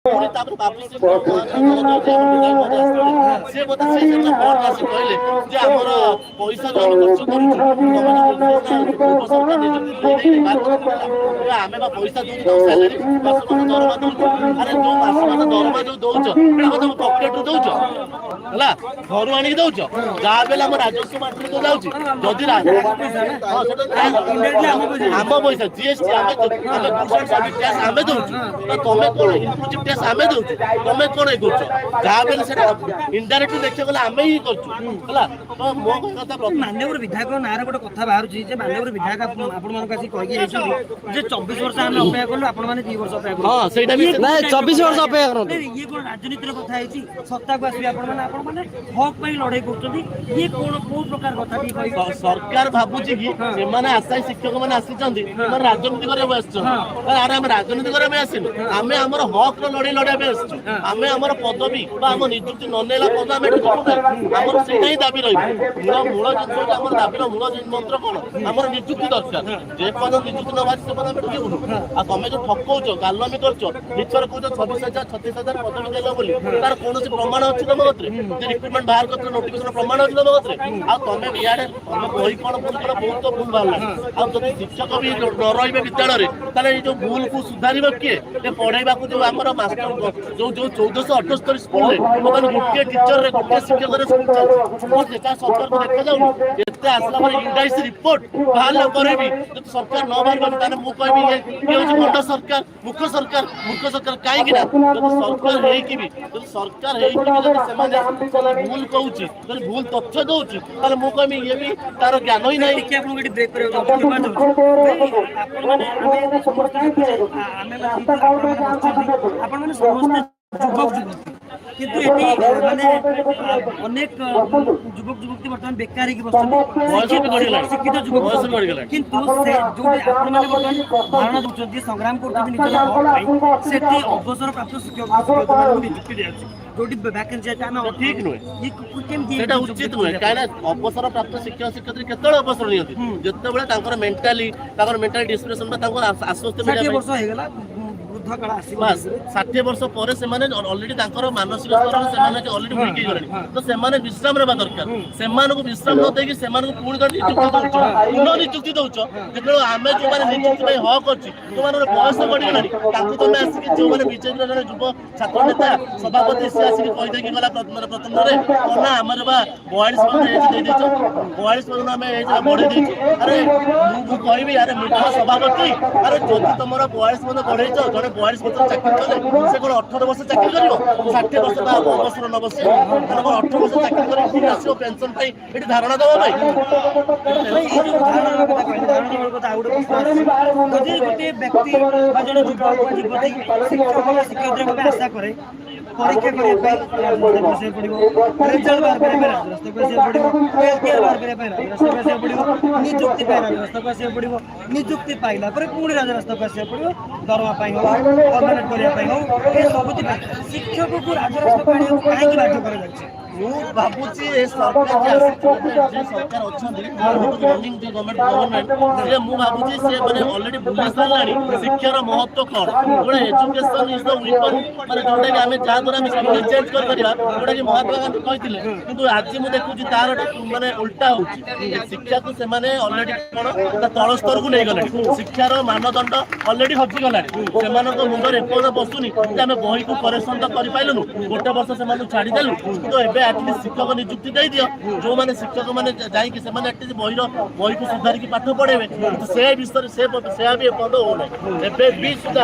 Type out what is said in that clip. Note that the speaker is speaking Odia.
ପୁଣି ତାପରେ ବାବୁଶ୍ରୀ ସେ ବୋଧେ ସେ କହିଲେ ଯେ ଆମର ପଇସା ଯୋଉ ଖର୍ଚ୍ଚ କରୁଛୁ ଆମେ ବା ପଇସା ଦଉଛୁ ତମ ସାଲାରୀ ମାସ ମାସ ଦରମା ଦଉଛୁ। ଆରେ ଯୋଉ ମାସ ମାସ ଦରମା ଯୋଉ ଦଉଛ ତମ ପକେଟରୁ ଦଉଛ ହେଲା, ଘରୁ ଆଣିକି ଦଉଛ। ଯାହା ବି ହେଲେ ଆମ ରାଜସ୍ୱ ମାଟିରେ ତ ଯାଉଛି। ଯଦି ଆମ ପଇସା ଜିଏସଟି ଆମେ ଟ୍ୟାକ୍ସ ଆମେ ଦଉଛୁ, ତମେ କଣ ଇନକ୍ଲୁସିଭ ଟ୍ୟାକ୍ସ ଆମେ ଦଉଛୁ, ତମେ କଣ ଇଏ କରୁଛ? ଯାହା ବି ହେଲେ ସେଟା ଇନଡାଇରେକ୍ଟଲି ଦେଖିବାକୁ ଗଲେ ଆମେ ହିଁ କରୁଛୁ ହେଲା। ତ ମୋ କହିବା କଥା ମାନ୍ୟବର ବିଧାୟକ ନାଁରେ ଗୋଟେ କଥା ବାହାରୁଛି ଯେ ମାନ୍ୟବର ବିଧାୟକ ଆପଣମାନଙ୍କୁ ଆସିକି କହିକି ଯାଇଛନ୍ତି ଯେ 24 ବର୍ଷ ଆମେ ଅପେକ୍ଷା କଲୁ, ଆପଣମାନେ 2 ବର୍ଷ ଅପେକ୍ଷା କଲୁ। ହଁ ସେଇଟା ବି 24 ବର୍ଷ ଅପେକ୍ଷା କରନ୍ତୁ। ଇଏ କଣ ରାଜନୀତିର କଥା ହେଇଛି? ସତ୍ତାକୁ ଆସିବେ ଆପଣମାନେ ହକ୍ ପାଇଁ ଲଢେଇ କରୁଛନ୍ତି। ଇଏ କଣ କୋଉ ପ୍ରକାର କଥା ଟିକେ କହିବେ? ସରକାର ଭାବୁଛି କି ସେମାନେ ଆଶାୟୀ ଶିକ୍ଷକ ମାନେ ଆସିଛନ୍ତି ସେମାନେ ରାଜନୀତି କରିବାକୁ ଆସିଛନ୍ତି। ଆରେ ଆମେ ରାଜନୀତି କରିବା ପାଇଁ ଆସିନୁ, ଆମେ ଆମର ହକ୍ ର ଲଢେଇ ଲଢିବା ପାଇଁ ଆସିଛୁ। ଆମେ ଆମର ପଦବୀ ବା ଆମ ନିଯୁକ୍ତି ନ ନେଲା ପଦ ଆମେ ଆମର ସେଇଟା ହିଁ ଦାବି ରହିବ। ମୂଳ ଜିନିଷ ହଉଛି ଆମର ଦାବିର ମୂଳ ମନ୍ତ୍ର କଣ? ଆମର ନିଯୁକ୍ତି ଦରକାର। ଯେ ପର୍ଯ୍ୟନ୍ତ ନିଯୁକ୍ତି ନ ବାହାରିଛି ସେ ପର୍ଯ୍ୟନ୍ତ ଆମେ ଯିବୁନୁ। ଆଉ ତମେ ଯୋଉ ଠକଉଛ, ଗାଲୁଆମି କରୁଛ, ମିଛରେ କହୁଛ 26,000 36,000 ପଦବୀ ଦେଲ ବୋଲି, ତାର କୌଣସି ପ୍ରମାଣ ଅଛି ତମ କତିରେ? ଯେ ରିକ୍ରୁଟମେଣ୍ଟ ବାହାର କରିଥିଲ ନୋଟିଫିକେସନ ପ୍ରମାଣ ଅଛି ତମ କତିରେ? ଆଉ ତମେ ଇଆଡେ ତମେ ବହି କଣ ଭୁଲ କର, ବହୁତ ତ ଭୁଲ ବାହାରିଲାଣି। ଆଉ ଯଦି ଶିକ୍ଷକ ବି ନ ରହିବେ ବିଦ୍ୟାଳୟରେ, ତାହେଲେ ଏଇ ଯୋଉ ଭୁଲକୁ ସୁଧାରିବ କିଏ? ଏ ପଢେଇବାକୁ ଯୋଉ ଆମର ମାଷ୍ଟର ଯୋଉ 1478 ସ୍କୁଲରେ ବର୍ତ୍ତମାନ ଗୋଟିଏ ଟିଚରରେ ଗୋଟିଏ ଶିକ୍ଷକରେ ସ୍କୁଲ ଚାଲିଛି। ସେଟା ସରକାରକୁ ଦେଖାଯାଉନି। ଏତେ ଆସିଲା ପରେ ଇଣ୍ଡାଇସି ରିପୋର୍ଟ ବାହାରିଲା ପରେ ବି ଯଦି ସରକାର ନ ବାହାର କରିବ, ତାହେଲେ ମୁଁ କହିବି ଇଏ ହଉଛି ଭଣ୍ଡ ସରକାର, ମୂର୍ଖ ସରକାର, ମୂର୍ଖ ସରକାର। କାହିଁକି ନା ଯଦି ସରକାର ହେଇକି ବି ଯଦି ସେମାନେ ଭୁଲ କହୁଛି, ଯଦି ଭୁଲ ତଥ୍ୟ ଦଉଛି, ତାହେଲେ ମୁଁ କହିବି ଇଏ ବି ତାର ଜ୍ଞାନ ହିଁ ନାହିଁ। ଟିକେ ଆପଣଙ୍କୁ ଏଠି ବ୍ରେକ୍ କରିବାକୁ ଯାଉଛି, କ୍ଷମା ଚାହୁଁଛି। ଆପଣମାନେ ଆମେ ସମସ୍ତେ ଦେଖୁଛେ, ଆପଣମାନେ ସମସ୍ତେ ଯୁବକ ଯୁବତୀ, କିନ୍ତୁ ଏଠି ମାନେ ଅନେକ ଯୁବକ ଯୁବତୀ ବର୍ତ୍ତମାନ ବେକାର ହେଇକି ବସିଛନ୍ତି। ଶିକ୍ଷିତ ଯୁବକ କିନ୍ତୁ ସେ ଯୋଉଠି ଆପଣମାନେ ବର୍ତ୍ତମାନ ଧାରଣା ଦଉଛନ୍ତି, ସଂଗ୍ରାମ କରୁଛନ୍ତି ନିଜର ହକ୍ ପାଇଁ, ସେଠି ଅବସରପ୍ରାପ୍ତ ଶିକ୍ଷକ ଶିକ୍ଷୟିତ୍ରୀମାନଙ୍କୁ ନିଯୁକ୍ତି ଦିଆଯାଉଛି। ଯୋଉଠି ଭ୍ୟାକେନ୍ସି ଅଛି ଆମେ ଠିକ ନୁହେଁ, କେମିତି ସେଇଟା ଉଚିତ ନୁହେଁ। କାହିଁକି ନା ଅବସରପ୍ରାପ୍ତ ଶିକ୍ଷକ ଶିକ୍ଷୟିତ୍ରୀ କେତେବେଳେ ଅବସର ନିଅନ୍ତି? ଯେତେବେଳେ ତାଙ୍କର ମେଣ୍ଟାଲି ଡିସ୍ପ୍ରେସନ ବା ତାଙ୍କୁ ଆଶ୍ୱସ୍ତି ମିଳିବା 60 ପାଇଁ। ବର୍ଷ ହେଇଗଲା, ବୃଦ୍ଧ କାଳ ଆସିବ। ବାସ୍ 60 ବର୍ଷ ପରେ ସେମାନେ ଅଲରେଡି ତାଙ୍କର ମାନସିକ ସ୍ତରରେ ସେମାନେ ଅଲରେଡି ୱିକ୍ ହେଇଗଲେଣି। ତ ସେମାନେ ବିଶ୍ରାମ ନେବା ଦରକାର। ସେମାନଙ୍କୁ ବିଶ୍ରାମ ନ ଦେଇକି ସେମାନଙ୍କୁ ପୁଣି ଥରେ ନିଯୁକ୍ତି ଦଉଛ, ପୁନଃ ନିଯୁକ୍ତି ଦଉଛ। ଯେତେବେଳେ ଆମେ ଯୋଉମାନେ ନିଯୁକ୍ତି ପାଇଁ ହକ୍ ଅଛି, ଯୋଉମାନଙ୍କର ବୟସ ବଢିଗଲାଣି, ତାଙ୍କୁ ତମେ ଆସିକି ଯୋଉମାନେ ବିଜେପିର ଜଣେ ଯୁବ ଛାତ୍ର ନେତା ସଭାପତି ସେ ଆସିକି କହିଦେଇକି ଗଲା ପ୍ରଥମରେ ନା ଆମର ବା 42 ପର୍ଯ୍ୟନ୍ତ ଏଜ୍ ଦେଇଦେଇଛ, 42 ପର୍ଯ୍ୟନ୍ତ ଆମେ ଏଜ୍ ବଢେଇ ଦେଇଛୁ। ଆରେ ମୁଁ କହିବି ଆରେ ମୂର୍ଖ ସଭାପତି, ଆରେ ଯଦି ତମର 42 ପର୍ଯ୍ୟନ୍ତ ବଢେଇଛ, ଜଣେ 42 ବର୍ଷ ଚାକିରି କଲେ ସେ କଣ 18 ବର୍ଷ ଚାକିରି କରିବ? 60 ବର୍ଷ ତା ଅବସର ନ ବସିବ, ତାହେଲେ କଣ 18 ବର୍ଷ ଚାକିରି କରି ପୁଣି ଆସିବ ପେନସନ ପାଇଁ ଏଠି ଧାରଣା ଦେବା ପାଇଁ? ଯଦି ଗୋଟିଏ ବ୍ୟକ୍ତି ବା ଜଣେ ଯୁବକ ବା ଯୁବତୀ ଶିକ୍ଷକ ବା ଶିକ୍ଷୟିତ୍ରୀ ଭାବେ ଆଶା କରେ, ପରୀକ୍ଷା କରିବା ପାଇଁ ରାଜରାସ୍ତାକୁ ଆସିବାକୁ ପଡିବ, ରେଜଲ୍ଟ ବାହାର କରିବା ପାଇଁ ରାଜରାସ୍ତାକୁ ଆସିବାକୁ ପଡିବ, ଏଲଟିଆର ବାହାର କରିବା ପାଇଁ ରାଜରାସ୍ତାକୁ ଆସିବାକୁ ପଡିବ, ନିଯୁକ୍ତି ପାଇଁ ରାଜରାସ୍ତାକୁ ଆସିବାକୁ ପଡିବ, ନିଯୁକ୍ତି ପାଇଲା ପରେ ପୁଣି ରାଜରାସ୍ତାକୁ ଆସିବାକୁ ପଡିବ, ଦରମା ପାଇଁ ହଉ, ପରମାନେଣ୍ଟ କରିବା ପାଇଁ ହଉ, ଏ ସବୁଥିପାଇଁ ଶିକ୍ଷକକୁ ରାଜରାସ୍ତାକୁ ଆଣିବାକୁ କାହିଁକି ବାଧ୍ୟ କରାଯାଉଛି? ମୁଁ ଭାବୁଛି ଏ ସରକାର ଯେ ସରକାର ଅଛନ୍ତି, ଗଭର୍ଣ୍ଣମେଣ୍ଟ, ମୁଁ ଭାବୁଛି ସେ ମାନେ ଅଲରେଡି ଭୁଲି ସାରିଲାଣି ଶିକ୍ଷାର ମହତ୍ଵ କଣ। ଗୋଟେ ଏଜୁକେସନ ଇଜ ଦ ୱେପନ, ମାନେ ଯୋଉଟା କି ଆମେ ଯାହା ଦ୍ୱାରା ଆମେ ସବୁକିଛି ଚେଞ୍ଜ କରିପାରିବା, ଯୋଉଟା କି ମହାତ୍ମା ଗାନ୍ଧୀ କହିଥିଲେ। କିନ୍ତୁ ଆଜି ମୁଁ ଦେଖୁଛି ତାର ମାନେ ଉଲ୍ଟା ହଉଛି। ଶିକ୍ଷାକୁ ସେମାନେ ଅଲରେଡି କଣ ତା ତଳ ସ୍ତରକୁ ନେଇଗଲେଣି। ଶିକ୍ଷାର ମାନଦଣ୍ଡ ଅଲରେଡି ହଜିଗଲାଣି। ସେମାନଙ୍କ ମୁଣ୍ଡରେ ଏପର୍ଯ୍ୟନ୍ତ ବସୁନି ଯେ ଆମେ ବହିକୁ କରେକ୍ସନ ତ କରିପାରିଲୁନୁ, ଗୋଟେ ବର୍ଷ ସେମାନଙ୍କୁ ଛାଡିଦେଲୁ, କିନ୍ତୁ ଏବେ ଆଟଲିଷ୍ଟ ଶିକ୍ଷକ ନିଯୁକ୍ତି ଦେଇଦିଅ। ଯୋଉମାନେ ଶିକ୍ଷକ ମାନେ ଯାଇକି ସେମାନେ ଆଟଲିଷ୍ଟ ବହିକୁ ସୁଧାରିକି ପାଠ ପଢେଇବେ, କିନ୍ତୁ ସେ ବିଷୟରେ ସେୟା ବି ଏପର୍ଯ୍ୟନ୍ତ ହଉନାହିଁ। ଏବେ ବି ସୁଦ୍ଧା